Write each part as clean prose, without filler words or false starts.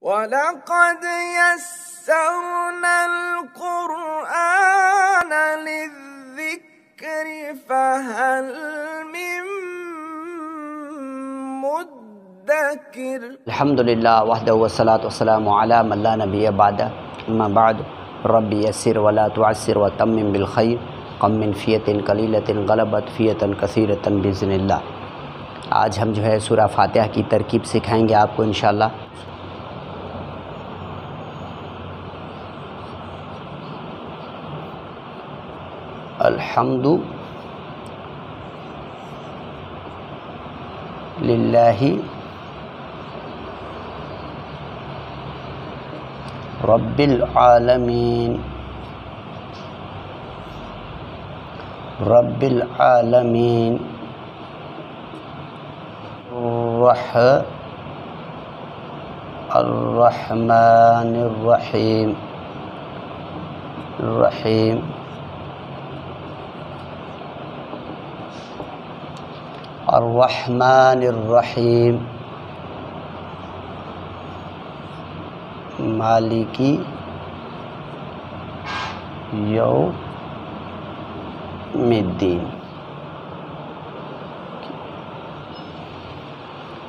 وَلَقَدْ يَسَّرْنَا الْقُرْآنَ لِلذِّكْرِ فَهَلْ مِن مُّدَّكِرٍ۔ الحمدللہ وحدہ والصلاۃ والسلام علی من لا نبی بعدہ، اما بعد، رب یسر ولا تعسر وتمم بالخیر، کم من فیۃ قلیلۃ غلبت فیۃ کثیرۃ باذن اللہ۔ آج ہم جو ہے سورہ فاتحہ کی ترکیب سکھائیں گے آپ کو انشاءاللہ۔ الحمد للہ رب العالمین رب العالمین الرحمن الرحیم الرحمن الرحیم مالکی یوم الدین۔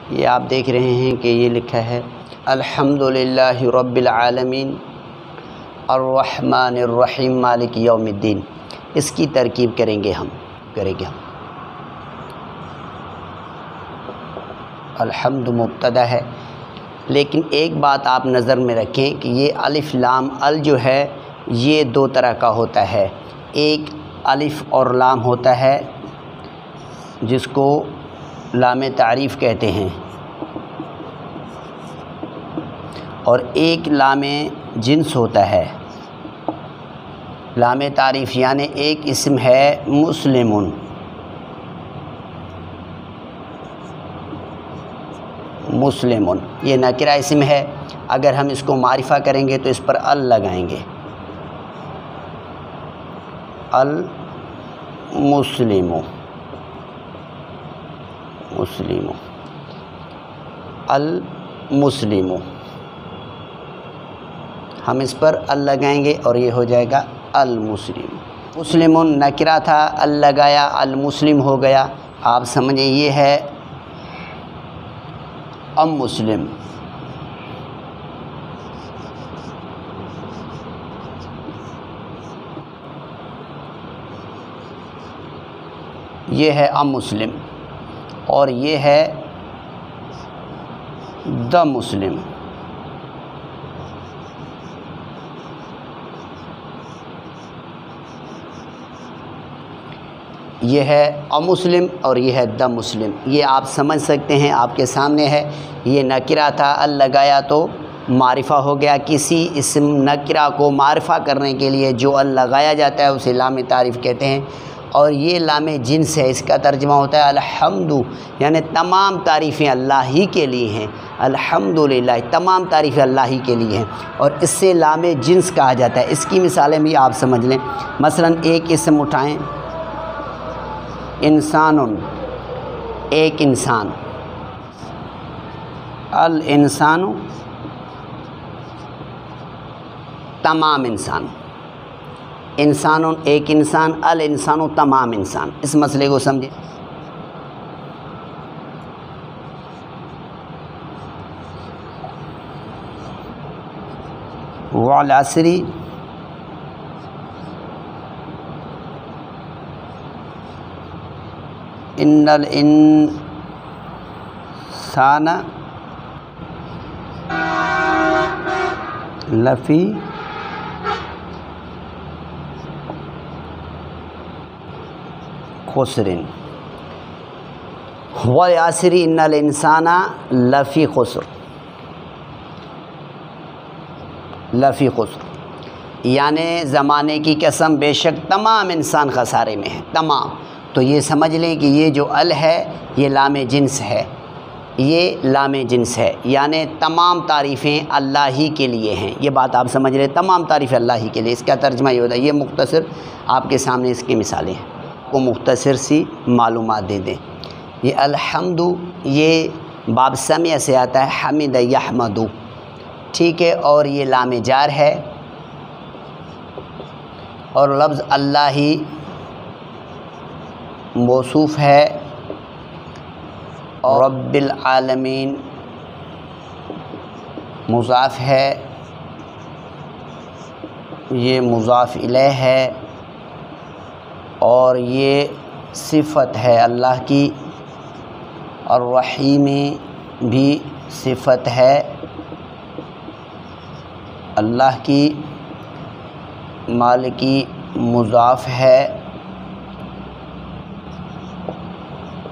یہ آپ دیکھ رہے ہیں کہ یہ لکھا ہے الحمدللہ رب العالمین الرحمن الرحیم مالک یوم الدین۔ اس کی ترکیب کریں گے ہم الحمد مبتدا ہے، لیکن ایک بات آپ نظر میں رکھیں کہ یہ الف لام ال جو ہے یہ دو طرح کا ہوتا ہے۔ ایک الف اور لام ہوتا ہے جس کو لام تعریف کہتے ہیں، اور ایک لام جنس ہوتا ہے۔ لام تعریف یعنی ایک اسم ہے مسلمون، یہ نکرہ اسم ہے، اگر ہم اس کو معرفہ کریں گے تو اس پر ال لگائیں گے، المسلم، ہم اس پر ال لگائیں گے اور یہ ہو جائے گا المسلم۔ مسلم نکرہ تھا، ال لگایا المسلم ہو گیا۔ آپ سمجھیں یہ ہے مسلم۔ یہ ہے مسلم، اور یہ ہے دا مسلم۔ یہ ہے مسلم اور یہ ہے دا مسلم۔ یہ آپ سمجھ سکتے ہیں، آپ کے سامنے ہے۔ یہ نکرہ تھا، ال لگایا تو معرفہ ہو گیا۔ کسی اسم نکرہ کو معرفہ کرنے کے لیے جو ال لگایا جاتا ہے اسے لام تعریف کہتے ہیں، اور یہ لام جنس ہے۔ اس کا ترجمہ ہوتا ہے الحمد، یعنی تمام تعریفیں اللہ ہی کے لیے ہیں۔ الحمدللہ، تمام تعریفیں اللہ ہی کے لیے ہیں، اور اس سے لام جنس کہا جاتا ہے۔ اس کی مثالیں بھی آپ سمجھ لیں۔ مثلا ایک اسم اٹھائیں، انسان، ایک انسان، الانسان تمام انسان، انسان ایک انسان، الانسان تمام انسان۔ اس مسئلے کو سمجھیں۔ والعصر ان الانسان لفی خسر، والعصر ان الانسان لفی خسر، یعنی زمانے کی قسم بے شک تمام انسان خسارے میں ہیں، تمام۔ تو یہ سمجھ لیں کہ یہ جو ال ہے یہ لام جنس ہے، یعنی تمام تعریفیں اللہ ہی کے لیے ہیں۔ یہ بات آپ سمجھ لیں، تمام تعریفیں اللہ ہی کے لیے۔ اس کا ترجمہ یہ ہوتا ہے۔ یہ مختصر آپ کے سامنے اس کی مثالیں ہیں، کو مختصر سی معلومات دے دیں۔ یہ الحمد یہ باب سمع سے آتا ہے، حمد یحمد، ٹھیک ہے، اور یہ لام جار ہے، اور لفظ اللہ ہی موصوف ہے، اور رب العالمین مضاف ہے، یہ مضاف الیہ ہے، اور یہ صفت ہے اللہ کی، اور الرحیم بھی صفت ہے اللہ کی، مالکی مضاف ہے،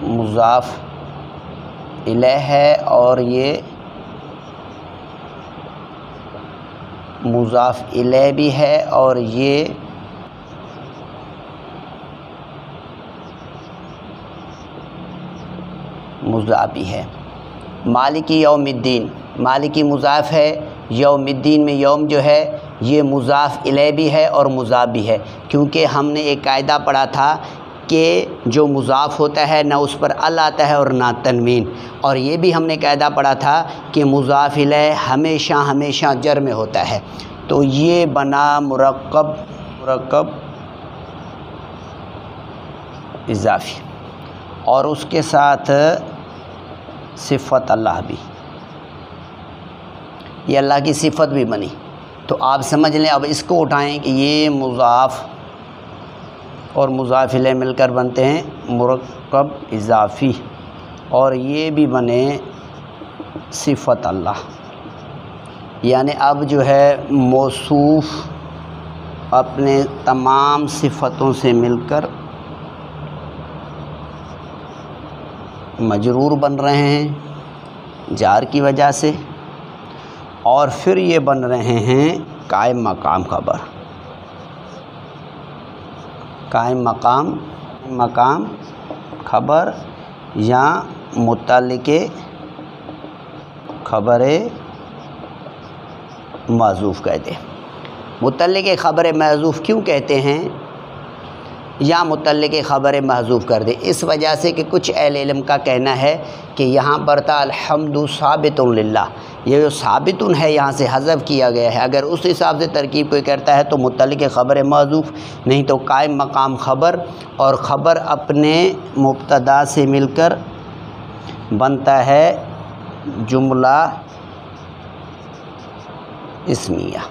مضاف الیہ ہے، اور یہ مضاف الیہ بھی ہے، اور یہ مضاف بھی ہے۔ مالکی یوم الدین، مالکی مضاف ہے، یوم الدین میں یوم جو ہے یہ مضاف الیہ بھی ہے اور مضاف بھی ہے، کیونکہ ہم نے ایک قاعدہ پڑھا تھا کہ جو مضاف ہوتا ہے نہ اس پر ال آتا ہے اور نہ تنوین، اور یہ بھی ہم نے قاعدہ پڑھا تھا کہ مضاف الیہ ہمیشہ ہمیشہ جر میں ہوتا ہے، تو یہ بنا مرکب اضافی، اور اس کے ساتھ صفت اللہ بھی، یہ اللہ کی صفت بھی بنی۔ تو آپ سمجھ لیں، اب اس کو اٹھائیں کہ یہ مضاف اور مضاف الیہ مل کر بنتے ہیں مرکب اضافی، اور یہ بھی بنے صفت اللہ، یعنی اب جو ہے موصوف اپنے تمام صفتوں سے مل کر مجرور بن رہے ہیں جار کی وجہ سے، اور پھر یہ بن رہے ہیں قائم مقام خبر، قائم مقام خبر یا متعلق خبر محذوف کہتے ہیں۔ متعلق خبر محذوف کیوں کہتے ہیں یا متعلق خبر محذوف کر دے؟ اس وجہ سے کہ کچھ اہل علم کا کہنا ہے کہ یہاں پر تھا الحمد ثابت للہ، یہ جو ثابت ہے یہاں سے حذف کیا گیا ہے، اگر اس حساب سے ترکیب کوئی کرتا ہے تو متعلق خبر محذوف، نہیں تو قائم مقام خبر، اور خبر اپنے مبتدا سے مل کر بنتا ہے جملہ اسمیہ،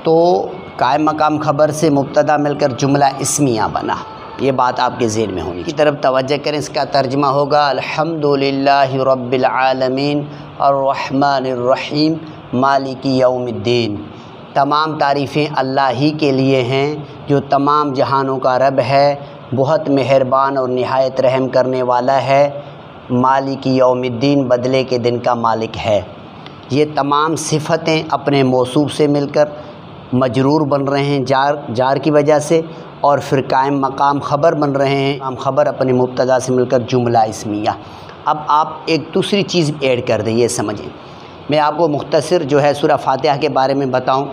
تو قائم مقام خبر سے مبتدا مل کر جملہ اسمیہ بنا، یہ بات آپ کے ذہن میں ہونی کی طرف توجہ کریں۔ اس کا ترجمہ ہوگا الحمدللہ رب العالمین الرحمن الرحیم مالک یوم الدین، تمام تعریفیں اللہ ہی کے لیے ہیں جو تمام جہانوں کا رب ہے، بہت مہربان اور نہایت رحم کرنے والا ہے، مالک یوم الدین بدلے کے دن کا مالک ہے۔ یہ تمام صفتیں اپنے موصوف سے مل کر مجرور بن رہے ہیں جار کی وجہ سے، اور پھر قائم مقام خبر بن رہے ہیں، مقام خبر اپنے مبتدا سے مل کر جملہ اسمیہ۔ اب آپ ایک دوسری چیز ایڈ کر دیں، یہ سمجھیں، میں آپ کو مختصر جو ہے سورہ فاتحہ کے بارے میں بتاؤں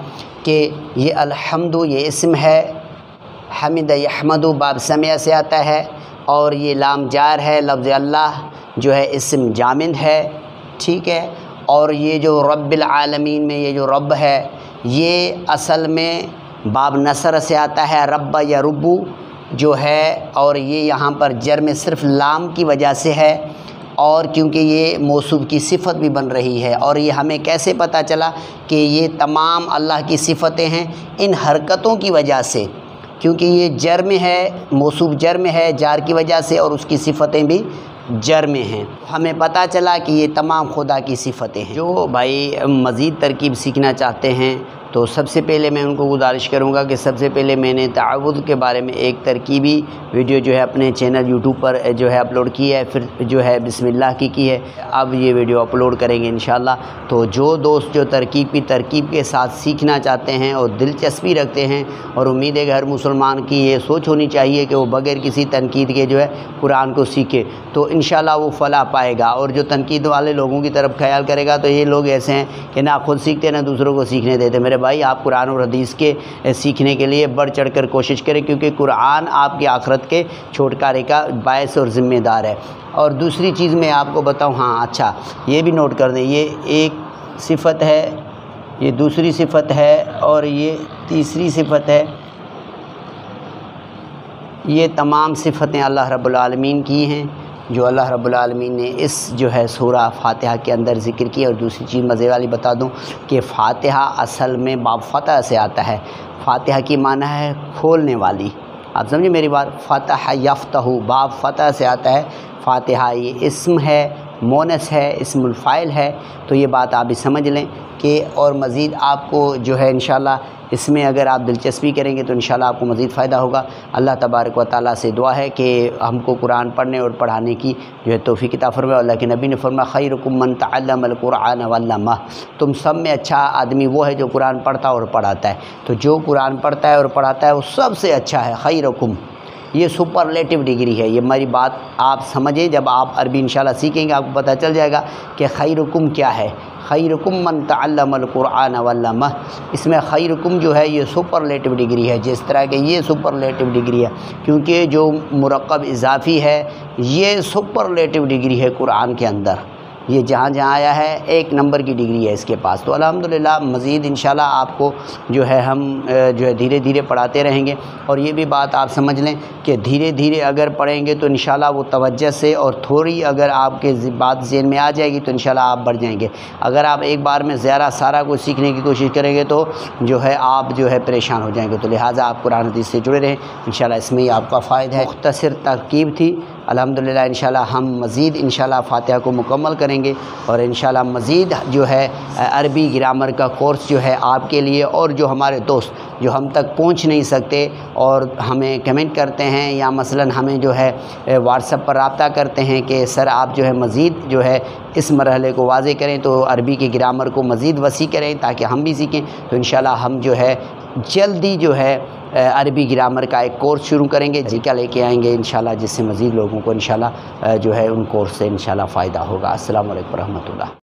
کہ یہ الحمد یہ اسم ہے، حمد یحمد باب سمع سے آتا ہے، اور یہ لام جار ہے، لفظ اللہ جو ہے اسم جامد ہے، ٹھیک ہے، اور یہ جو رب العالمین میں یہ جو رب ہے یہ اصل میں باب نصر سے آتا ہے، رب یا ربو جو ہے، اور یہ یہاں پر جر میں صرف لام کی وجہ سے ہے، اور کیونکہ یہ موصوف کی صفت بھی بن رہی ہے، اور یہ ہمیں کیسے پتہ چلا کہ یہ تمام اللہ کی صفتیں ہیں؟ ان حرکتوں کی وجہ سے، کیونکہ یہ جر میں ہے، موصوف جر میں ہے جار کی وجہ سے، اور اس کی صفتیں بھی جر میں ہیں، ہمیں پتہ چلا کہ یہ تمام خدا کی صفتیں ہیں۔ جو بھائی مزید ترکیب سیکھنا چاہتے ہیں تو سب سے پہلے میں ان کو گزارش کروں گا کہ سب سے پہلے میں نے تعوذ کے بارے میں ایک ترکیبی ویڈیو جو ہے اپنے چینل یوٹیوب پر جو ہے اپلوڈ کی ہے، پھر جو ہے بسم اللہ کی ہے، اب یہ ویڈیو اپلوڈ کریں گے انشاءاللہ۔ تو جو دوست جو ترکیب کے ساتھ سیکھنا چاہتے ہیں اور دلچسپی رکھتے ہیں، اور امید ہے کہ ہر مسلمان کی یہ سوچ ہونی چاہیے کہ وہ بغیر کسی تنقید کے جو ہے قرآن کو سیکھے، تو انشاءاللہ وہ فلاح پائے گا، اور جو تنقید والے لوگوں کی طرف خیال کرے گا تو یہ لوگ ایسے ہیں کہ نہ خود سیکھتے نہ دوسروں کو سیکھنے دیتے۔ میرے بھائی آپ قرآن اور حدیث کے سیکھنے کے لیے بڑھ چڑھ کر کوشش کریں، کیونکہ قرآن آپ کی آخرت کے چھٹکارے کا باعث اور ذمہ دار ہے۔ اور دوسری چیز میں آپ کو بتاؤں، ہاں اچھا یہ بھی نوٹ کر دیں، یہ ایک صفت ہے، یہ دوسری صفت ہے، اور یہ تیسری صفت ہے۔ یہ تمام صفتیں اللہ رب العالمین کی ہیں جو اللہ رب العالمین نے اس جو ہے سورہ فاتحہ کے اندر ذکر کی۔ اور دوسری چیز مزے والی بتا دوں کہ فاتحہ اصل میں باب فتح سے آتا ہے۔ فاتحہ کی معنی ہے کھولنے والی، آپ سمجھیں میری بات، فتح یفتح، باب فتح سے آتا ہے۔ فاتحہ یہ اسم ہے، مونس ہے، اسم الفاعل ہے، تو یہ بات آپ بھی سمجھ لیں کہ اور مزید آپ کو جو ہے انشاءاللہ اس میں اگر آپ دلچسپی کریں گے تو انشاءاللہ آپ کو مزید فائدہ ہوگا۔ اللہ تبارک و تعالیٰ سے دعا ہے کہ ہم کو قرآن پڑھنے اور پڑھانے کی جو ہے توفیق عطا فرمائے۔ اللہ کے نبی نے فرمایا خیرکم من تعلم القرآن وعلمہ، تم سب میں اچھا آدمی وہ ہے جو قرآن پڑھتا اور پڑھاتا ہے۔ تو جو قرآن پڑھتا ہے اور پڑھاتا ہے وہ سب سے اچھا ہے، خیرکم، یہ سپرلیٹو ڈگری ہے۔ یہ میری بات آپ سمجھیں، جب آپ عربی انشاءاللہ سیکھیں گے آپ کو پتہ چل جائے گا کہ خیرکم کیا ہے۔ خیرکم من تعلم القرآن وعلمہ، اس میں خیرکم جو ہے یہ سپرلیٹو ڈگری ہے، جس طرح کہ یہ سپرلیٹو ڈگری ہے، کیونکہ جو مرکب اضافی ہے یہ سپرلیٹو ڈگری ہے قرآن کے اندر، یہ جہاں جہاں آیا ہے 1 نمبر کی ڈگری ہے اس کے پاس۔ تو الحمدللہ مزید انشاءاللہ آپ کو جو ہے ہم جو ہے دھیرے دھیرے پڑھاتے رہیں گے۔ اور یہ بھی بات آپ سمجھ لیں کہ دھیرے دھیرے اگر پڑھیں گے تو انشاءاللہ وہ توجہ سے، اور تھوڑی اگر آپ کے بات ذہن میں آ جائے گی تو انشاءاللہ آپ بڑھ جائیں گے۔ اگر آپ ایک بار میں زیادہ سارا کچھ سیکھنے کی کوشش کریں گے تو جو ہے آپ جو ہے پریشان ہو جائیں گے۔ تو لہٰذا آپ قرآن حدیث سے جڑے رہیں، انشاءاللہ اس میں ہی آپ کا فائدہ ہے۔ مختصر ترکیب تھی، الحمدللہ انشاءاللہ ہم مزید انشاءاللہ فاتحہ کو مکمل کریں گے، اور انشاءاللہ مزید جو ہے عربی گرامر کا کورس جو ہے آپ کے لیے، اور جو ہمارے دوست جو ہم تک پہنچ نہیں سکتے اور ہمیں کمنٹ کرتے ہیں یا مثلاً ہمیں جو ہے واٹس ایپ پر رابطہ کرتے ہیں کہ سر آپ جو ہے مزید جو ہے اس مرحلے کو واضح کریں، تو عربی کے گرامر کو مزید وسیع کریں تاکہ ہم بھی سیکھیں، تو انشاءاللہ ہم جو ہے جلدی جو ہے عربی گرامر کا ایک کورس شروع کریں گے، جی کا لے کے آئیں گے انشاءاللہ، جس سے مزید لوگوں کو انشاءاللہ جو ہے ان کورس سے انشاءاللہ فائدہ ہوگا۔ السلام علیکم ورحمۃ اللہ۔